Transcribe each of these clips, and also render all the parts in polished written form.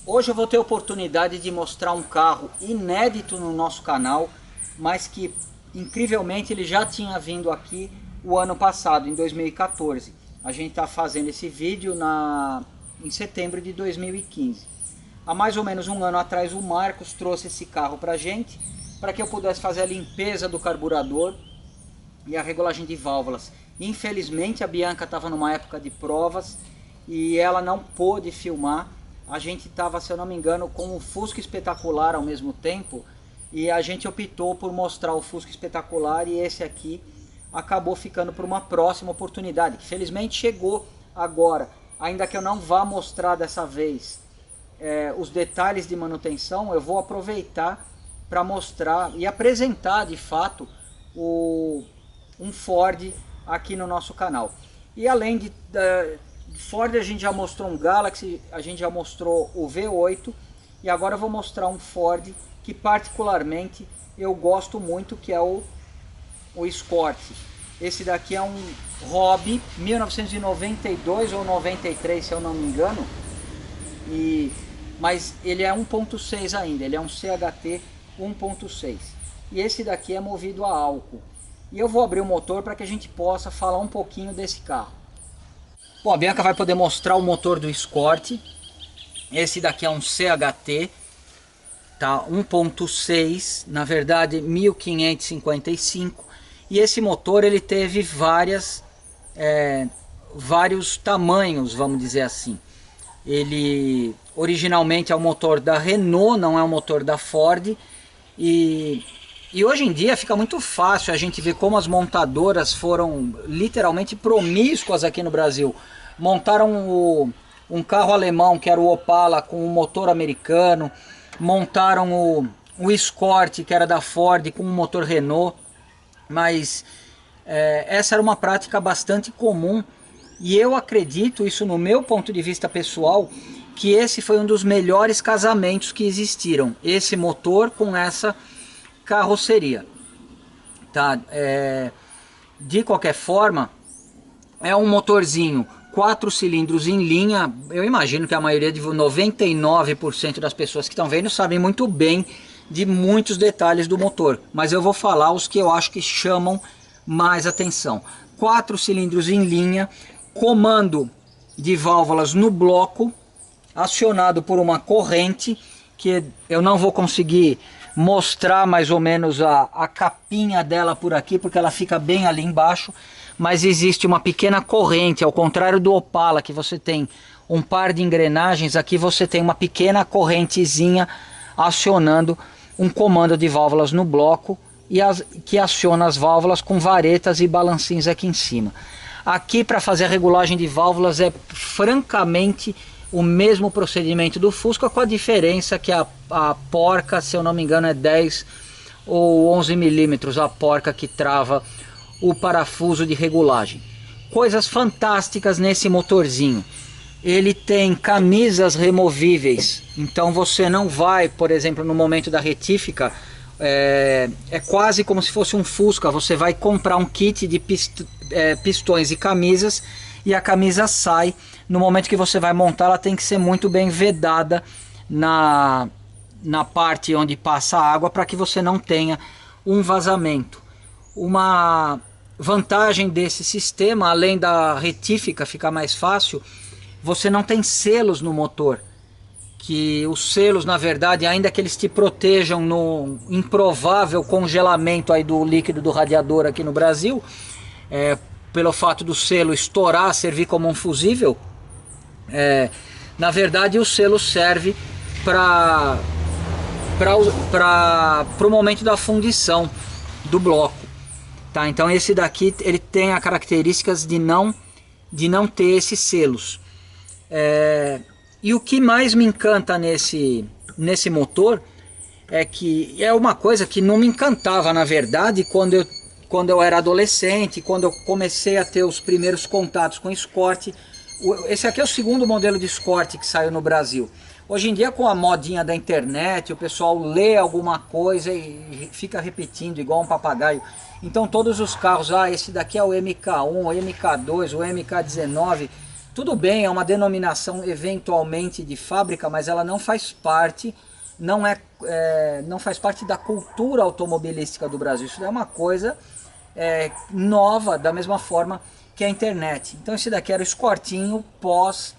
Hoje eu vou ter a oportunidade de mostrar um carro inédito no nosso canal, mas que incrivelmente ele já tinha vindo aqui o ano passado, em 2014. A gente está fazendo esse vídeo em setembro de 2015. Há mais ou menos um ano atrás o Marcos trouxe esse carro para a gente, para que eu pudesse fazer a limpeza do carburador e a regulagem de válvulas. Infelizmente a Bianca estava numa época de provas e ela não pôde filmar. A gente estava, se eu não me engano, com o Fusca Espetacular ao mesmo tempo, e a gente optou por mostrar o Fusca Espetacular, e esse aqui acabou ficando por uma próxima oportunidade, que felizmente chegou agora. Ainda que eu não vá mostrar dessa vez os detalhes de manutenção, eu vou aproveitar para mostrar e apresentar de fato um Ford aqui no nosso canal. E além de Ford, a gente já mostrou um Galaxy, a gente já mostrou o V8, e agora eu vou mostrar um Ford que particularmente eu gosto muito, que é o Escort. Esse daqui é um Hobby 1992 ou 93, se eu não me engano, mas ele é 1.6 ainda, ele é um CHT 1.6, e esse daqui é movido a álcool. E eu vou abrir o motor para que a gente possa falar um pouquinho desse carro. Bom, a Bianca vai poder mostrar o motor do Escort. Esse daqui é um CHT, tá? 1.6, na verdade 1555. E esse motor ele teve vários tamanhos, vamos dizer assim. Ele originalmente é o motor da Renault, não é o motor da Ford. E hoje em dia fica muito fácil a gente ver como as montadoras foram literalmente promíscuas aqui no Brasil. Montaram um carro alemão que era o Opala com um motor americano, montaram o Escort que era da Ford com um motor Renault, mas essa era uma prática bastante comum, e eu acredito, isso no meu ponto de vista pessoal, que esse foi um dos melhores casamentos que existiram, esse motor com essa carroceria, tá? De qualquer forma, é um motorzinho 4 cilindros em linha. Eu imagino que a maioria de 99% das pessoas que estão vendo sabem muito bem de muitos detalhes do motor, mas eu vou falar os que eu acho que chamam mais atenção. 4 cilindros em linha, comando de válvulas no bloco, acionado por uma corrente, que eu não vou conseguir mostrar mais ou menos a capinha dela por aqui, porque ela fica bem ali embaixo, mas existe uma pequena corrente, ao contrário do Opala, que você tem um par de engrenagens, aqui você tem uma pequena correntezinha acionando um comando de válvulas no bloco, que aciona as válvulas com varetas e balancinhos aqui em cima. Aqui, para fazer a regulagem de válvulas, é francamente o mesmo procedimento do Fusca, com a diferença que a porca, se eu não me engano, é 10 ou 11 milímetros, a porca que trava o parafuso de regulagem. Coisas fantásticas nesse motorzinho: ele tem camisas removíveis, então você não vai, por exemplo, no momento da retífica, é quase como se fosse um Fusca, você vai comprar um kit de pistões e camisas, e a camisa sai. No momento que você vai montar, ela tem que ser muito bem vedada na parte onde passa a água, para que você não tenha um vazamento. Uma vantagem desse sistema, além da retífica ficar mais fácil, você não tem selos no motor, que os selos, na verdade, ainda que eles te protejam no improvável congelamento aí do líquido do radiador aqui no Brasil, pelo fato do selo estourar, servir como um fusível, na verdade o selo serve para o momento da fundição do bloco, tá? Então esse daqui ele tem as características de não ter esses selos. E o que mais me encanta nesse motor é que é uma coisa que não me encantava, na verdade, quando eu era adolescente, quando eu comecei a ter os primeiros contatos com Escort. Esse aqui é o segundo modelo de Escort que saiu no Brasil. Hoje em dia, com a modinha da internet, o pessoal lê alguma coisa e fica repetindo igual um papagaio. Então todos os carros, esse daqui é o MK1, o MK2, o MK19, tudo bem, é uma denominação eventualmente de fábrica, mas ela não faz parte, não faz parte da cultura automobilística do Brasil. Isso é uma coisa nova, da mesma forma que a internet. Então esse daqui era o Escortinho pós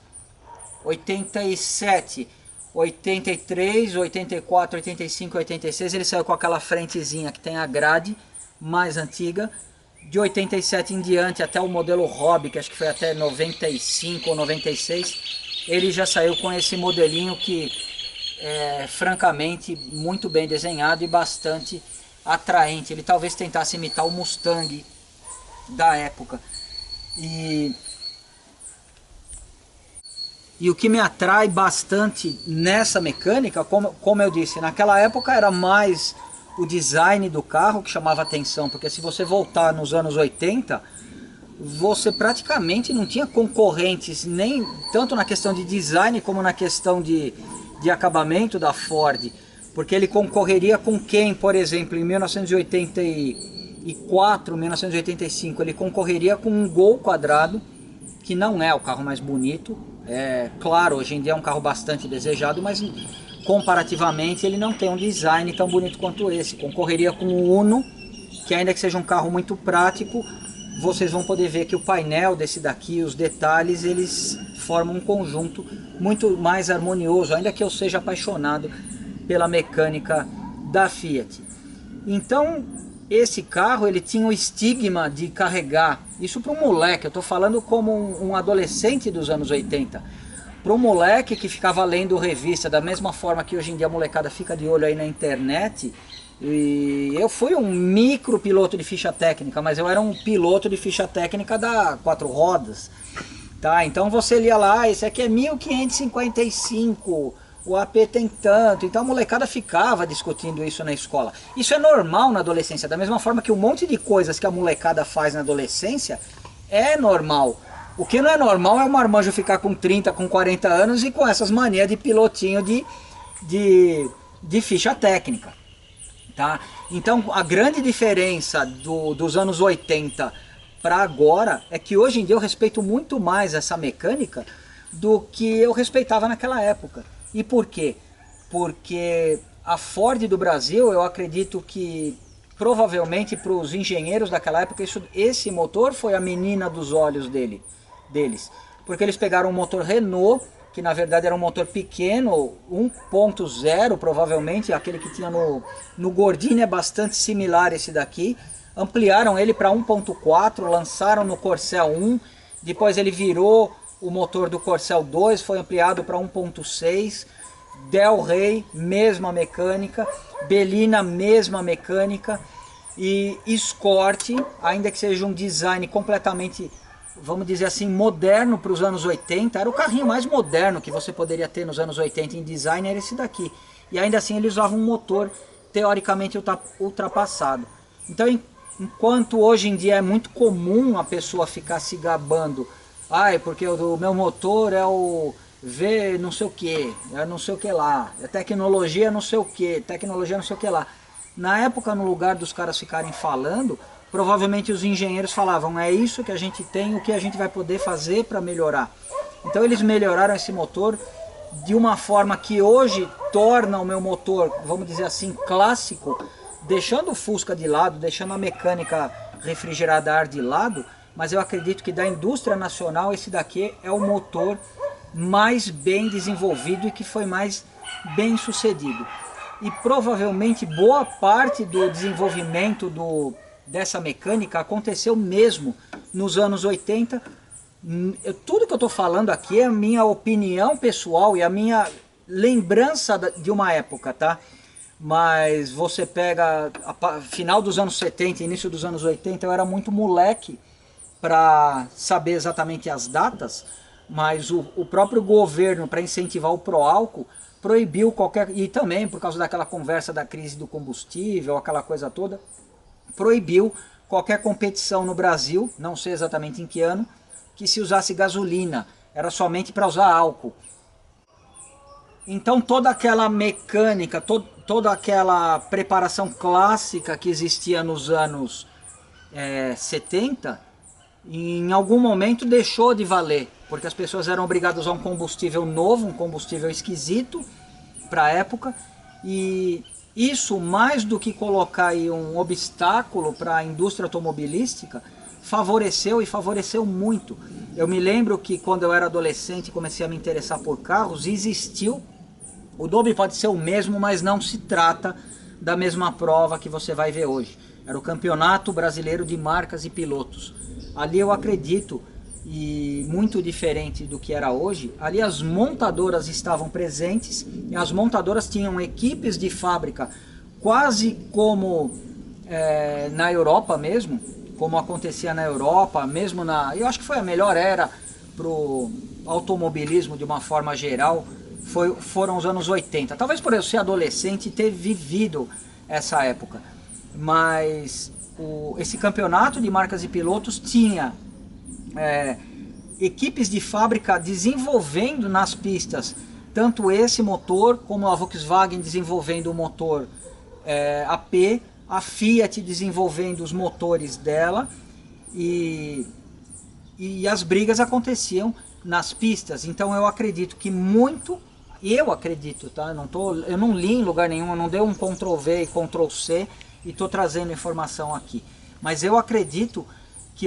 87, 83, 84, 85, 86, ele saiu com aquela frentezinha que tem a grade mais antiga. De 87 em diante até o modelo Hobby, que acho que foi até 95 ou 96, ele já saiu com esse modelinho que é francamente muito bem desenhado e bastante atraente. Ele talvez tentasse imitar o Mustang da época. E o que me atrai bastante nessa mecânica, como eu disse, naquela época era mais o design do carro que chamava atenção, porque se você voltar nos anos 80, você praticamente não tinha concorrentes, nem tanto na questão de design como na questão de acabamento da Ford, porque ele concorreria com quem, por exemplo, em 1984, 1985, ele concorreria com um Gol quadrado, que não é o carro mais bonito, claro, hoje em dia é um carro bastante desejado, mas comparativamente ele não tem um design tão bonito quanto esse. Concorreria com o Uno, que ainda que seja um carro muito prático, vocês vão poder ver que o painel desse daqui, os detalhes, eles formam um conjunto muito mais harmonioso, ainda que eu seja apaixonado pela mecânica da Fiat. Então esse carro ele tinha o estigma de carregar, isso para um moleque, eu estou falando como um adolescente dos anos 80, para um moleque que ficava lendo revista da mesma forma que hoje em dia a molecada fica de olho aí na internet. E eu fui um micro piloto de ficha técnica, mas eu era um piloto de ficha técnica da 4 rodas, tá? Então você lia lá, esse aqui é 1555, o AP tem tanto, então a molecada ficava discutindo isso na escola. Isso é normal na adolescência, da mesma forma que um monte de coisas que a molecada faz na adolescência é normal. O que não é normal é o marmanjo ficar com 30, com 40 anos e com essas manias de pilotinho de ficha técnica. Tá? Então a grande diferença dos anos 80 para agora é que hoje em dia eu respeito muito mais essa mecânica do que eu respeitava naquela época. E por quê? Porque a Ford do Brasil, eu acredito que provavelmente para os engenheiros daquela época esse motor foi a menina dos olhos deles. Porque eles pegaram um motor Renault, que na verdade era um motor pequeno, 1.0 provavelmente, aquele que tinha no Gordini é bastante similar esse daqui, ampliaram ele para 1.4, lançaram no Corcel 1, depois ele virou o motor do Corcel 2, foi ampliado para 1.6, Del Rey, mesma mecânica, Bellina, mesma mecânica, e Escort, ainda que seja um design completamente, vamos dizer assim, moderno para os anos 80, era o carrinho mais moderno que você poderia ter nos anos 80 em design, era esse daqui. E ainda assim ele usava um motor teoricamente ultrapassado. Então enquanto hoje em dia é muito comum a pessoa ficar se gabando, porque o meu motor é o V não sei o que, é não sei o que lá, é tecnologia não sei o que, tecnologia não sei o que lá. Na época, no lugar dos caras ficarem falando, provavelmente os engenheiros falavam, é isso que a gente tem, o que a gente vai poder fazer para melhorar. Então eles melhoraram esse motor de uma forma que hoje torna o meu motor, vamos dizer assim, clássico, deixando o Fusca de lado, deixando a mecânica refrigerada a ar de lado, mas eu acredito que da indústria nacional esse daqui é o motor mais bem desenvolvido e que foi mais bem sucedido. E provavelmente boa parte do desenvolvimento dessa mecânica aconteceu mesmo nos anos 80. Tudo que eu estou falando aqui é a minha opinião pessoal e a minha lembrança de uma época, tá? Mas você pega final dos anos 70, início dos anos 80, eu era muito moleque para saber exatamente as datas, mas o próprio governo, para incentivar o pró-álcool, proibiu qualquer, e também por causa daquela conversa da crise do combustível, aquela coisa toda, proibiu qualquer competição no Brasil, não sei exatamente em que ano, que se usasse gasolina, era somente para usar álcool. Então toda aquela mecânica, toda aquela preparação clássica que existia nos anos 70, em algum momento deixou de valer, porque as pessoas eram obrigadas a usar um combustível novo, um combustível esquisito para a época, e isso, mais do que colocar aí um obstáculo para a indústria automobilística, favoreceu e favoreceu muito. Eu me lembro que quando eu era adolescente e comecei a me interessar por carros, existiu, o nome pode ser o mesmo, mas não se trata da mesma prova que você vai ver hoje. Era o Campeonato Brasileiro de Marcas e Pilotos. Ali eu acredito, e muito diferente do que era hoje, ali as montadoras estavam presentes, e as montadoras tinham equipes de fábrica, quase como na Europa mesmo, como acontecia na Europa, mesmo eu acho que foi a melhor era para o automobilismo de uma forma geral, foram os anos 80. Talvez por eu ser adolescente e ter vivido essa época. Mas esse campeonato de marcas e pilotos tinha equipes de fábrica desenvolvendo nas pistas tanto esse motor, como a Volkswagen desenvolvendo o motor AP, a Fiat desenvolvendo os motores dela, e as brigas aconteciam nas pistas. Então eu acredito que tá? Eu não li em lugar nenhum, eu não dei um Ctrl+V e Ctrl+C e estou trazendo informação aqui. Mas eu acredito que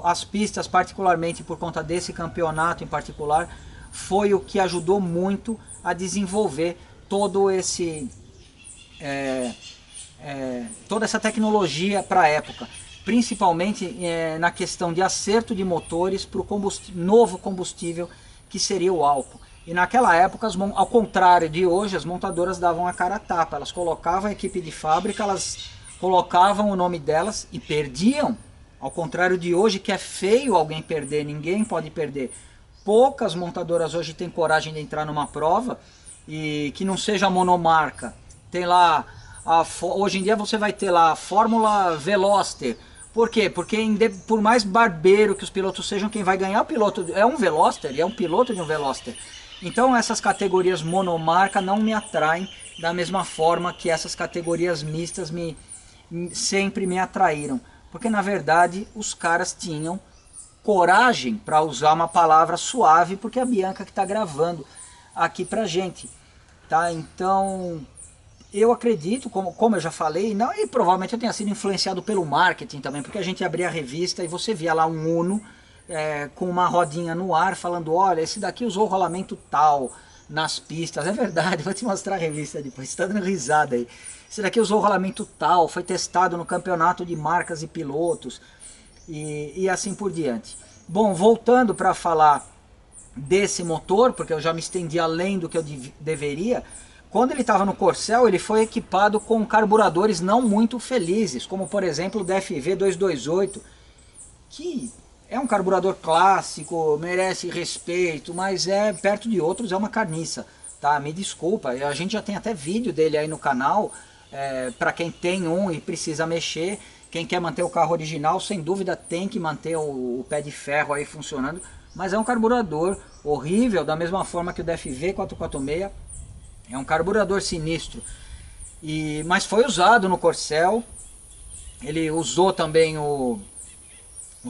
as pistas, particularmente por conta desse campeonato em particular, foi o que ajudou muito a desenvolver todo toda essa tecnologia para a época. Principalmente na questão de acerto de motores para o novo combustível que seria o álcool. E naquela época, ao contrário de hoje, as montadoras davam a cara a tapa. Elas colocavam a equipe de fábrica, elas colocavam o nome delas e perdiam. Ao contrário de hoje, que é feio alguém perder, ninguém pode perder. Poucas montadoras hoje têm coragem de entrar numa prova e que não seja monomarca. Tem lá, hoje em dia você vai ter lá a Fórmula Veloster. Por quê? Porque por mais barbeiro que os pilotos sejam, quem vai ganhar o piloto é um Veloster, é um piloto de um Veloster. Então essas categorias monomarca não me atraem da mesma forma que essas categorias mistas sempre me atraíram. Porque na verdade os caras tinham coragem, para usar uma palavra suave, porque é a Bianca que está gravando aqui pra gente. Tá? Então eu acredito, como eu já falei, não, e provavelmente eu tenha sido influenciado pelo marketing também, porque a gente abria a revista e você via lá um Uno com uma rodinha no ar falando, olha, esse daqui usou rolamento tal nas pistas. É verdade, vou te mostrar a revista depois, você está dando risada aí. Esse daqui usou rolamento tal, foi testado no campeonato de marcas e pilotos e assim por diante. Bom, voltando para falar desse motor, porque eu já me estendi além do que eu deveria. Quando ele estava no Corcel, ele foi equipado com carburadores não muito felizes, como por exemplo o DFV 228, que é um carburador clássico, merece respeito, mas perto de outros é uma carniça, tá? Me desculpa, a gente já tem até vídeo dele aí no canal, para quem tem um e precisa mexer. Quem quer manter o carro original, sem dúvida tem que manter o pé de ferro aí funcionando, mas é um carburador horrível, da mesma forma que o DFV 446, é um carburador sinistro. Mas foi usado no Corcel, ele usou também o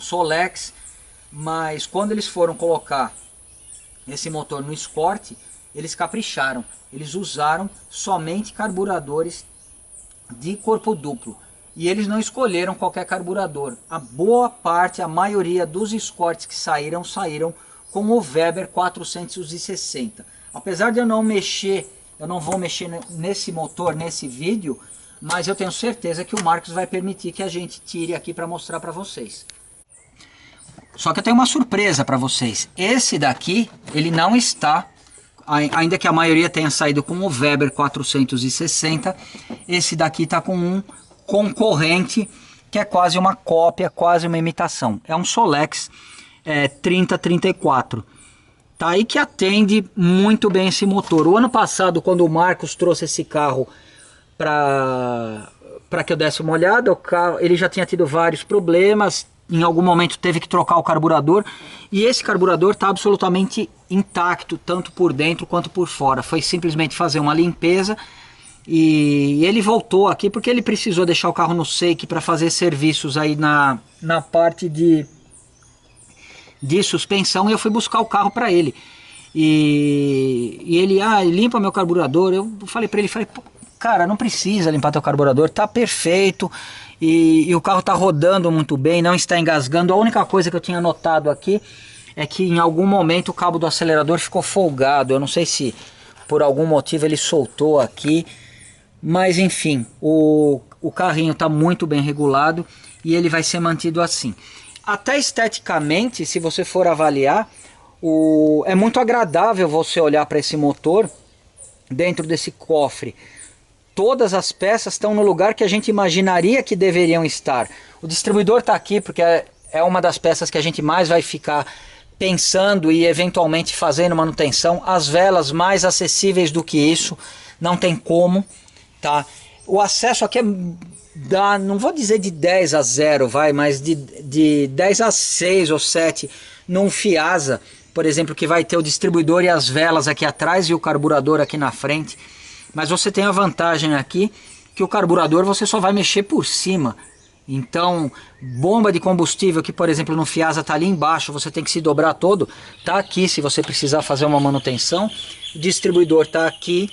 Solex, mas quando eles foram colocar esse motor no Escort, eles capricharam, eles usaram somente carburadores de corpo duplo. E eles não escolheram qualquer carburador. A boa parte, a maioria dos Escorts que saíram com o Weber 460. Apesar de eu não vou mexer nesse motor, nesse vídeo, mas eu tenho certeza que o Marcos vai permitir que a gente tire aqui para mostrar para vocês. Só que eu tenho uma surpresa para vocês. Esse daqui, ele não está, ainda que a maioria tenha saído com o Weber 460, esse daqui está com um concorrente que é quase uma cópia, quase uma imitação. É um Solex 3034. Tá aí, que atende muito bem esse motor. O ano passado, quando o Marcos trouxe esse carro para que eu desse uma olhada, o carro, ele já tinha tido vários problemas. Em algum momento teve que trocar o carburador, e esse carburador está absolutamente intacto, tanto por dentro quanto por fora. Foi simplesmente fazer uma limpeza e ele voltou aqui porque ele precisou deixar o carro no SEIC para fazer serviços aí na parte de de suspensão e eu fui buscar o carro para ele. E ele, limpa meu carburador. Eu falei para ele, cara, não precisa limpar teu carburador, tá perfeito. E o carro tá rodando muito bem, não está engasgando. A única coisa que eu tinha notado aqui é que em algum momento o cabo do acelerador ficou folgado. Eu não sei se por algum motivo ele soltou aqui, mas enfim, o carrinho está muito bem regulado e ele vai ser mantido assim. Até esteticamente, se você for avaliar, é muito agradável você olhar para esse motor dentro desse cofre. Todas as peças estão no lugar que a gente imaginaria que deveriam estar. O distribuidor está aqui porque é uma das peças que a gente mais vai ficar pensando e eventualmente fazendo manutenção. As velas mais acessíveis do que isso, não tem como, tá? O acesso aqui não vou dizer de 10 a 0, mas de 10 a 6 ou 7 num Fiasa, por exemplo, que vai ter o distribuidor e as velas aqui atrás e o carburador aqui na frente. Mas você tem a vantagem aqui que o carburador você só vai mexer por cima. Então, bomba de combustível que, por exemplo, no Fiasa tá ali embaixo, você tem que se dobrar todo, tá aqui se você precisar fazer uma manutenção. O distribuidor tá aqui.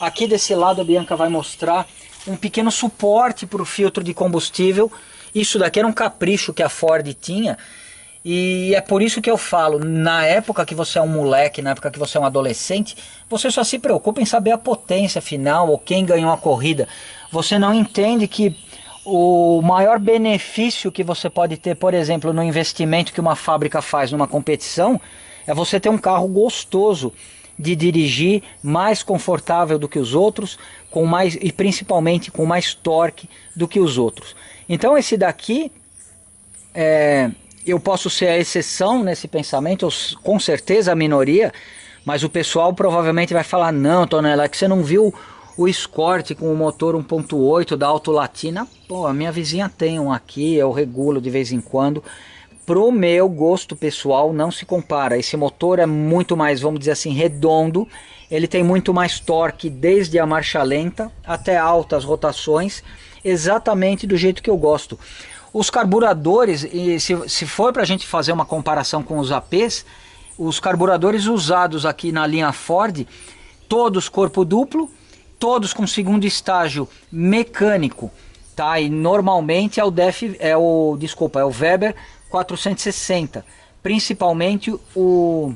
Aqui desse lado a Bianca vai mostrar um pequeno suporte para o filtro de combustível. Isso daqui era um capricho que a Ford tinha. E é por isso que eu falo, na época que você é um moleque, na época que você é um adolescente, você só se preocupa em saber a potência final ou quem ganhou a corrida. Você não entende que o maior benefício que você pode ter, por exemplo, no investimento que uma fábrica faz numa competição, é você ter um carro gostoso de dirigir, mais confortável do que os outros, e principalmente com mais torque do que os outros. Então esse daqui eu posso ser a exceção nesse pensamento, com certeza a minoria, mas o pessoal provavelmente vai falar, não, Tonela, é que você não viu o Escort com o motor 1.8 da Auto Latina. Pô, a minha vizinha tem um aqui, eu regulo de vez em quando. Pro meu gosto pessoal não se compara, esse motor é muito mais, vamos dizer assim, redondo, ele tem muito mais torque desde a marcha lenta até altas rotações, exatamente do jeito que eu gosto. Os carburadores, e se for para a gente fazer uma comparação com os APs, os carburadores usados aqui na linha Ford, todos corpo duplo, todos com segundo estágio mecânico, tá? E normalmente é o Weber 460, principalmente o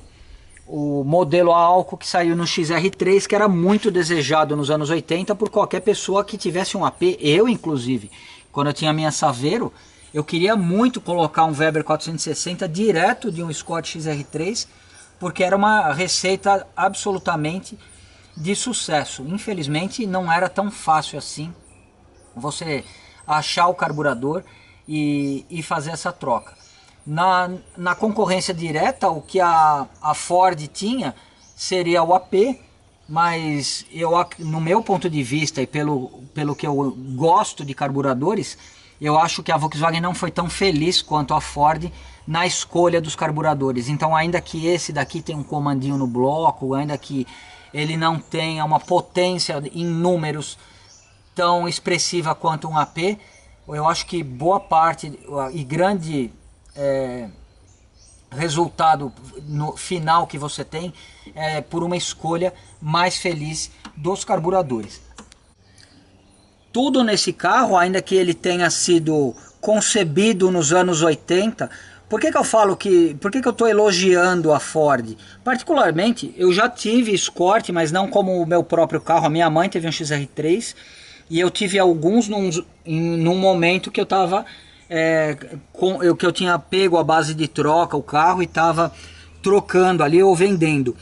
modelo a álcool que saiu no XR3, que era muito desejado nos anos 80 por qualquer pessoa que tivesse um AP, eu inclusive. Quando eu tinha a minha Saveiro, eu queria muito colocar um Weber 460 direto de um Escort XR3, porque era uma receita absolutamente de sucesso. Infelizmente não era tão fácil assim você achar o carburador e fazer essa troca. Na concorrência direta, o que a Ford tinha seria o AP, mas no meu ponto de vista e pelo que eu gosto de carburadores, eu acho que a Volkswagen não foi tão feliz quanto a Ford na escolha dos carburadores. Então, ainda que esse daqui tenha um comandinho no bloco, ainda que ele não tenha uma potência em números tão expressiva quanto um AP, eu acho que boa parte e grande resultado no final que você tem é por uma escolha mais feliz dos carburadores. Tudo nesse carro, ainda que ele tenha sido concebido nos anos 80, por que eu estou elogiando a Ford? Particularmente, eu já tive Escort, mas não como o meu próprio carro. A minha mãe teve um XR3 e eu tive alguns num momento que eu estava que eu tinha pego a base de troca o carro e estava trocando ali ou vendendo,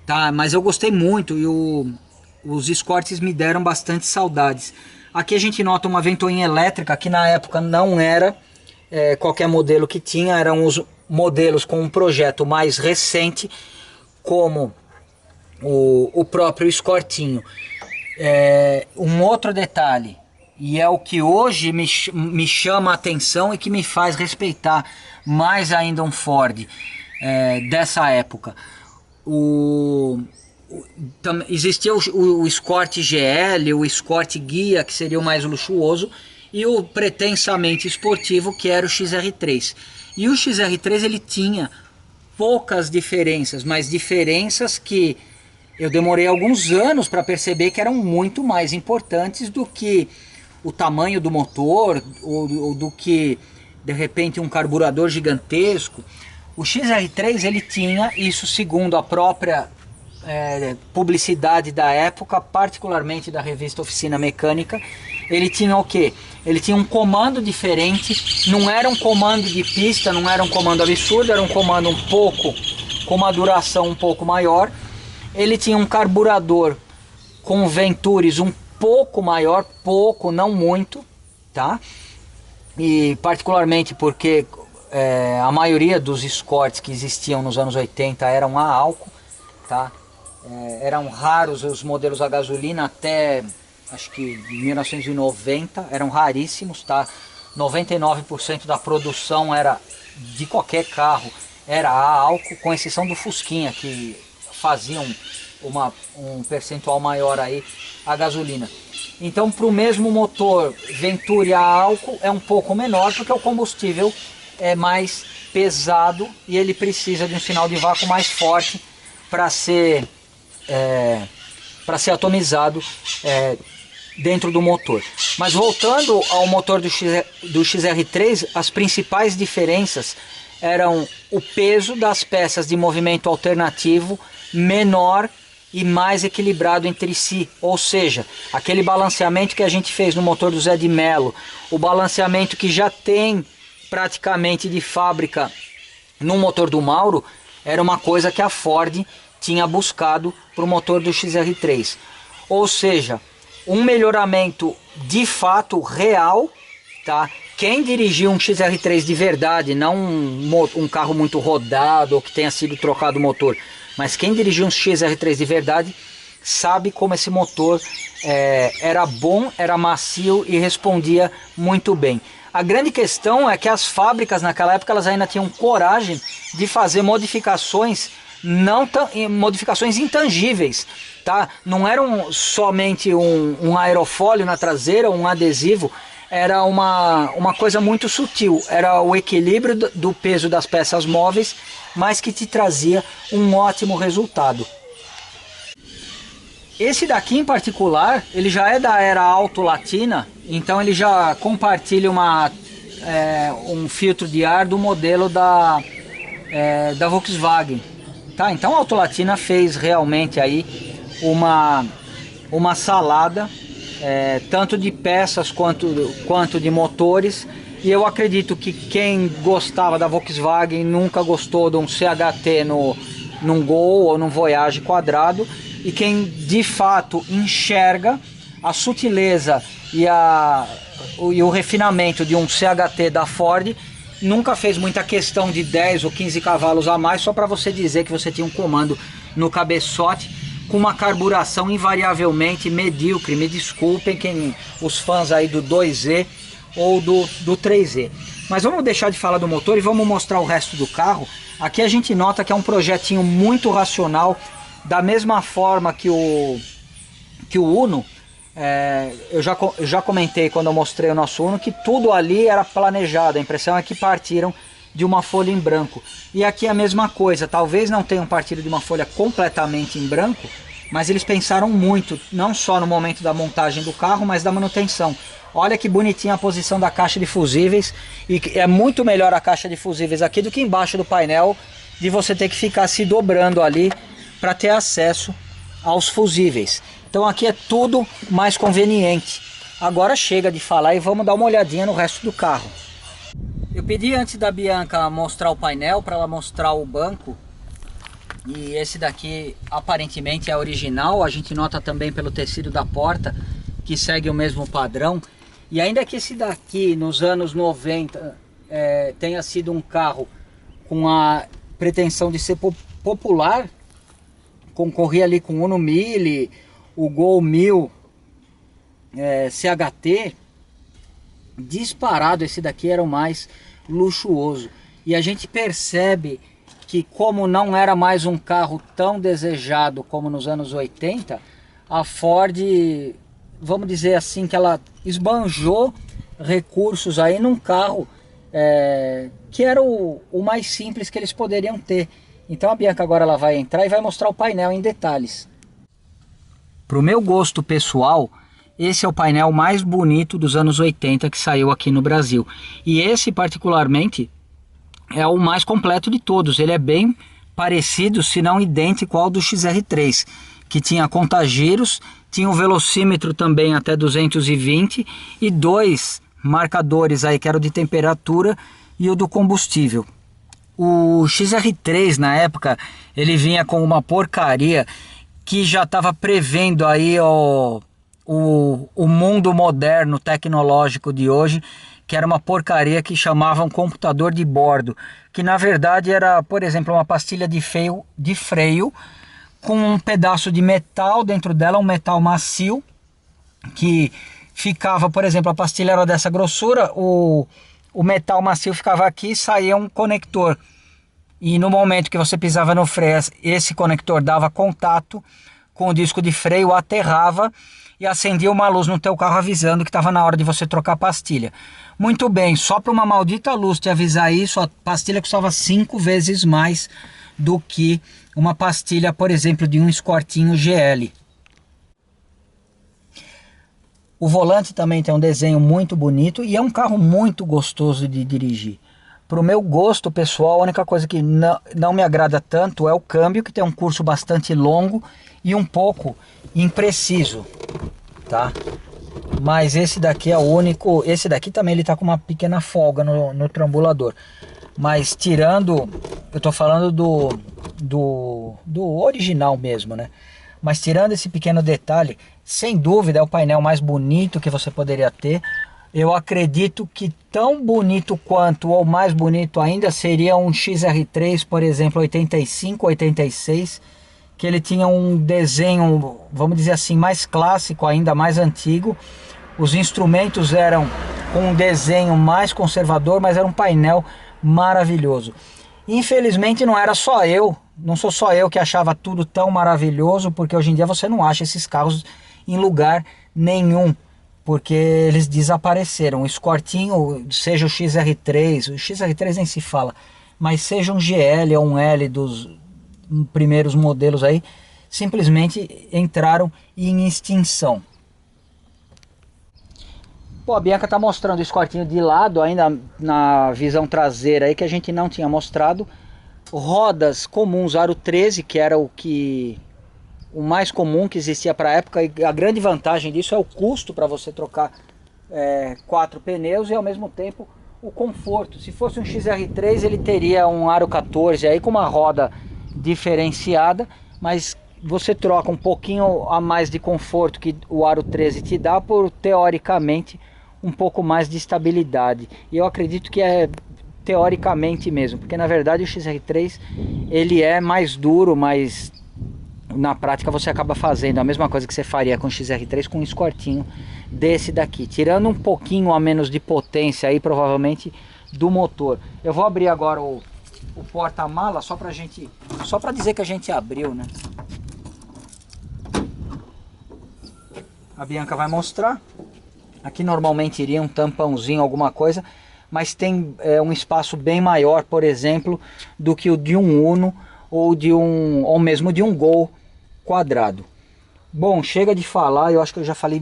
tá? Mas eu gostei muito e os Escorts me deram bastante saudades. Aqui a gente nota uma ventoinha elétrica que na época não era qualquer modelo que tinha, eram os modelos com um projeto mais recente, como o próprio Escortinho. Um outro detalhe, e é o que hoje me chama a atenção e que me faz respeitar mais ainda um Ford dessa época. Existia o Escort GL, o Escort Guia, que seria o mais luxuoso, e o pretensamente esportivo, que era o XR3. E o XR3 ele tinha poucas diferenças, mas diferenças que eu demorei alguns anos para perceber que eram muito mais importantes do que o tamanho do motor, ou do que de repente um carburador gigantesco. O XR3 ele tinha isso, segundo a própria publicidade da época, particularmente da revista Oficina Mecânica. Ele tinha o que? Ele tinha um comando diferente, não era um comando de pista, não era um comando absurdo, era um comando um pouco, com uma duração um pouco maior. Ele tinha um carburador com Ventures um pouco maior, pouco, não muito, tá? E particularmente porque a maioria dos Escorts que existiam nos anos 80 eram a álcool, tá? Eram raros os modelos a gasolina até acho que 1990, eram raríssimos, tá? 99% da produção era de qualquer carro era a álcool, com exceção do Fusquinha, que faziam um percentual maior aí a gasolina. Então, para o mesmo motor Venturi a álcool é um pouco menor, porque o combustível é mais pesado e ele precisa de um sinal de vácuo mais forte para ser atomizado dentro do motor. Mas voltando ao motor do XR3, as principais diferenças eram o peso das peças de movimento alternativo menor e mais equilibrado entre si, ou seja, aquele balanceamento que a gente fez no motor do Zé de Mello, o balanceamento que já tem praticamente de fábrica no motor do Mauro, era uma coisa que a Ford tinha buscado para o motor do XR3, ou seja, um melhoramento de fato real, tá? Quem dirigiu um XR3 de verdade, não um carro muito rodado ou que tenha sido trocado o motor, mas quem dirigiu um XR3 de verdade sabe como esse motor era bom, era macio e respondia muito bem. A grande questão é que as fábricas naquela época elas ainda tinham coragem de fazer modificações modificações intangíveis, tá? Não eram somente um aerofólio na traseira, um adesivo, era uma coisa muito sutil, era o equilíbrio do peso das peças móveis, mas que te trazia um ótimo resultado. Esse daqui em particular, ele já é da era Auto Latina, então ele já compartilha um filtro de ar do modelo da Volkswagen. Tá, então a Auto Latina fez realmente aí uma salada, tanto de peças quanto de motores, e eu acredito que quem gostava da Volkswagen nunca gostou de um CHT num Gol ou num Voyage quadrado, e quem de fato enxerga a sutileza e o refinamento de um CHT da Ford nunca fez muita questão de 10 ou 15 cavalos a mais só para você dizer que você tinha um comando no cabeçote com uma carburação invariavelmente medíocre. Me desculpem os fãs aí do 2Z ou do 3Z. Mas vamos deixar de falar do motor e vamos mostrar o resto do carro. Aqui a gente nota que é um projetinho muito racional, da mesma forma que o Uno. Eu já comentei quando eu mostrei o nosso Uno que tudo ali era planejado, a impressão é que partiram de uma folha em branco. E aqui é a mesma coisa, talvez não tenham partido de uma folha completamente em branco, mas eles pensaram muito, não só no momento da montagem do carro, mas da manutenção. Olha que bonitinha a posição da caixa de fusíveis, e é muito melhor a caixa de fusíveis aqui do que embaixo do painel, de você ter que ficar se dobrando ali para ter acesso aos fusíveis. Então aqui é tudo mais conveniente. Agora chega de falar e vamos dar uma olhadinha no resto do carro. Eu pedi antes da Bianca mostrar o painel para ela mostrar o banco. E esse daqui aparentemente é original. A gente nota também pelo tecido da porta que segue o mesmo padrão. E ainda que esse daqui nos anos 90 tenha sido um carro com a pretensão de ser popular, concorria ali com o Uno 1000, o Gol 1000 CHT, disparado esse daqui era o mais luxuoso. E a gente percebe que, como não era mais um carro tão desejado como nos anos 80, a Ford, vamos dizer assim, que ela esbanjou recursos aí num carro que era o mais simples que eles poderiam ter. Então a Bianca agora ela vai entrar e vai mostrar o painel em detalhes. Para o meu gosto pessoal, esse é o painel mais bonito dos anos 80 que saiu aqui no Brasil. E esse particularmente é o mais completo de todos. Ele é bem parecido, se não idêntico ao do XR3, que tinha contagiros, tinha um velocímetro também até 220 e dois marcadores aí, que era o de temperatura e o do combustível. O XR3 na época, ele vinha com uma porcaria que já estava prevendo aí o mundo moderno tecnológico de hoje, que era uma porcaria que chamavam computador de bordo, que na verdade era, por exemplo, uma pastilha de freio com um pedaço de metal dentro dela, um metal macio, que ficava, por exemplo, a pastilha era dessa grossura, o metal macio ficava aqui e saía um conector. E no momento que você pisava no freio, esse conector dava contato com o disco de freio, aterrava e acendia uma luz no teu carro avisando que estava na hora de você trocar a pastilha. Muito bem, só para uma maldita luz te avisar isso, a pastilha custava 5 vezes mais do que uma pastilha, por exemplo, de um Escortinho GL. O volante também tem um desenho muito bonito e é um carro muito gostoso de dirigir. Para o meu gosto pessoal, a única coisa que não me agrada tanto é o câmbio, que tem um curso bastante longo e um pouco impreciso, tá? Mas esse daqui é o único. Esse daqui também ele tá com uma pequena folga no trambulador. Mas tirando, eu tô falando do original mesmo, né? Mas tirando esse pequeno detalhe, sem dúvida é o painel mais bonito que você poderia ter. Eu acredito que tão bonito quanto, ou mais bonito ainda, seria um XR3, por exemplo, 85, 86, que ele tinha um desenho, vamos dizer assim, mais clássico, ainda mais antigo. Os instrumentos eram com um desenho mais conservador, mas era um painel maravilhoso. Infelizmente não era só eu, não sou só eu que achava tudo tão maravilhoso, porque hoje em dia você não acha esses carros em lugar nenhum, porque eles desapareceram. O Escortinho, seja o XR3, o XR3 nem se fala, mas seja um GL ou um L dos primeiros modelos aí, simplesmente entraram em extinção. Pô, a Bianca tá mostrando o Escortinho de lado, ainda na visão traseira aí, que a gente não tinha mostrado. Rodas comuns aro 13, que era o mais comum que existia para a época, e a grande vantagem disso é o custo para você trocar 4 pneus e ao mesmo tempo o conforto. Se fosse um XR3 ele teria um aro 14 aí com uma roda diferenciada, mas você troca um pouquinho a mais de conforto que o aro 13 te dá por, teoricamente, um pouco mais de estabilidade. E eu acredito que é teoricamente mesmo, porque na verdade o XR3 ele é mais duro, mas na prática você acaba fazendo a mesma coisa que você faria com o XR3 com um Escortinho desse daqui, tirando um pouquinho a menos de potência aí provavelmente do motor. Eu vou abrir agora o porta-mala só para dizer que a gente abriu, né? A Bianca vai mostrar. Aqui normalmente iria um tampãozinho, alguma coisa, mas tem um espaço bem maior, por exemplo, do que o de um Uno ou mesmo de um Gol quadrado. Bom, chega de falar, eu acho que eu já falei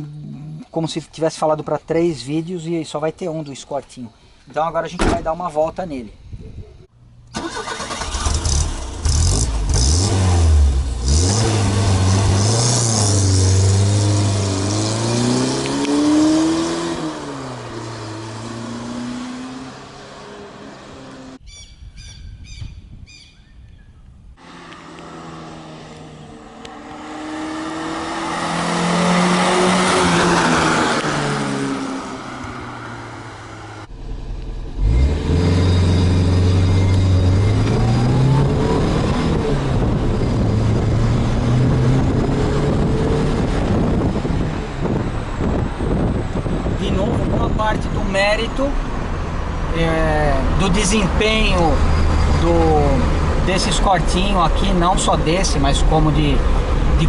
como se tivesse falado para 3 vídeos e só vai ter um do Escortinho. Então agora a gente vai dar uma volta nele. Parte do mérito do desempenho desse Escortinho aqui, não só desse, mas como de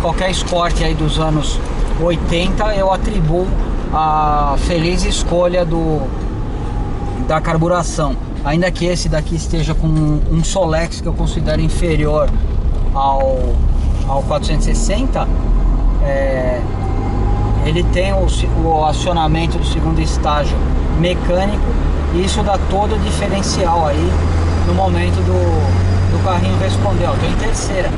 qualquer Escort aí dos anos 80, eu atribuo a feliz escolha da carburação. ainda que esse daqui esteja com um Solex que eu considero inferior ao 460, ele tem o acionamento do segundo estágio mecânico, e isso dá todo o diferencial aí no momento do carrinho responder. Estou em terceira.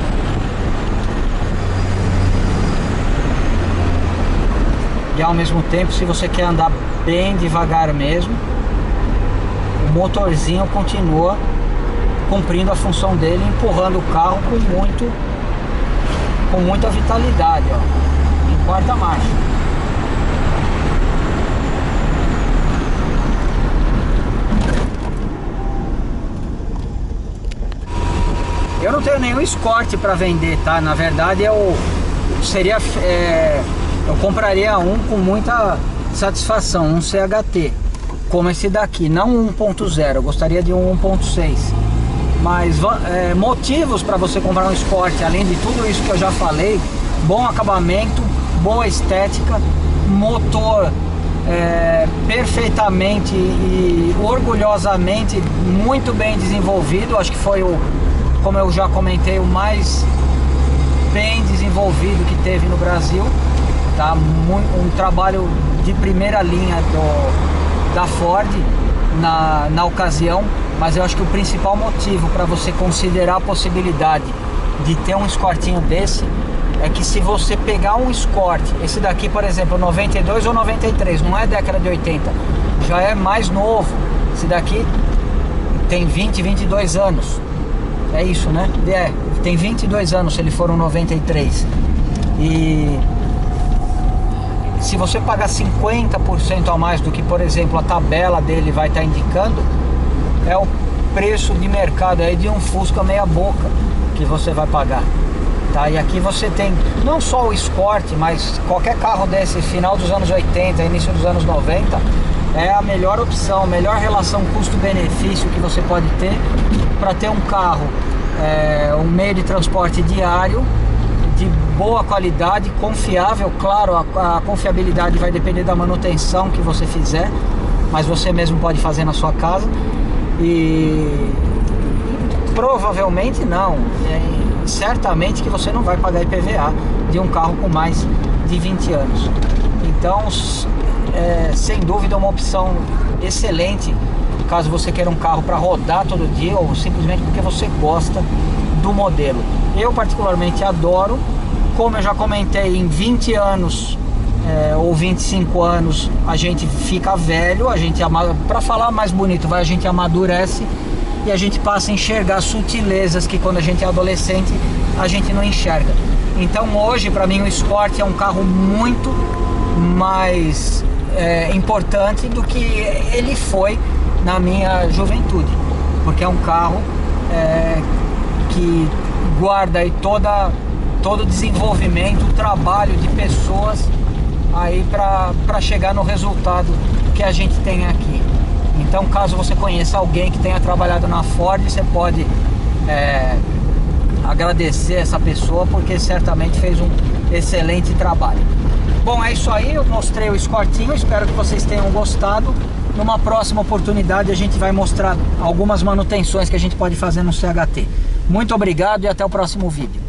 E ao mesmo tempo, se você quer andar bem devagar mesmo, o motorzinho continua cumprindo a função dele, empurrando o carro com muita vitalidade, ó, em quarta marcha. Eu não tenho nenhum Escort para vender, tá? Na verdade, eu compraria um com muita satisfação, um CHT, como esse daqui, não um 1.0, eu gostaria de um 1.6. Mas motivos para você comprar um Escort, além de tudo isso que eu já falei: bom acabamento, boa estética, motor perfeitamente e orgulhosamente muito bem desenvolvido. Acho que foi como eu já comentei, o mais bem desenvolvido que teve no Brasil, tá? Um trabalho de primeira linha da Ford na ocasião. Mas eu acho que o principal motivo para você considerar a possibilidade de ter um Escortinho desse é que, se você pegar um Escort, esse daqui, por exemplo, 92 ou 93, não é década de 80, já é mais novo. Esse daqui tem 20, 22 anos. É isso, né? Tem 22 anos se ele for um 93. E se você pagar 50% a mais do que, por exemplo, a tabela dele vai estar indicando, é o preço de mercado aí de um Fusca meia boca que você vai pagar, tá? E aqui você tem não só o Escort, mas qualquer carro desse final dos anos 80, início dos anos 90, é a melhor opção, a melhor relação custo-benefício que você pode ter para ter um carro, um meio de transporte diário de boa qualidade, confiável. Claro, a confiabilidade vai depender da manutenção que você fizer, mas você mesmo pode fazer na sua casa. E provavelmente não, certamente que você não vai pagar IPVA de um carro com mais de 20 anos. Então, sem dúvida, é uma opção excelente caso você queira um carro para rodar todo dia, ou simplesmente porque você gosta do modelo. Eu particularmente adoro. Como eu já comentei, em 20 anos ou 25 anos a gente fica velho, para falar mais bonito, a gente amadurece e a gente passa a enxergar sutilezas que, quando a gente é adolescente, a gente não enxerga. Então hoje, para mim, o Escort é um carro muito mais importante do que ele foi na minha juventude, porque é um carro que guarda aí todo o desenvolvimento, o trabalho de pessoas aí para chegar no resultado que a gente tem aqui. Então, caso você conheça alguém que tenha trabalhado na Ford, você pode agradecer essa pessoa, porque certamente fez um excelente trabalho. Bom, é isso aí, eu mostrei o Escortinho, espero que vocês tenham gostado. Numa próxima oportunidade a gente vai mostrar algumas manutenções que a gente pode fazer no CHT. Muito obrigado e até o próximo vídeo.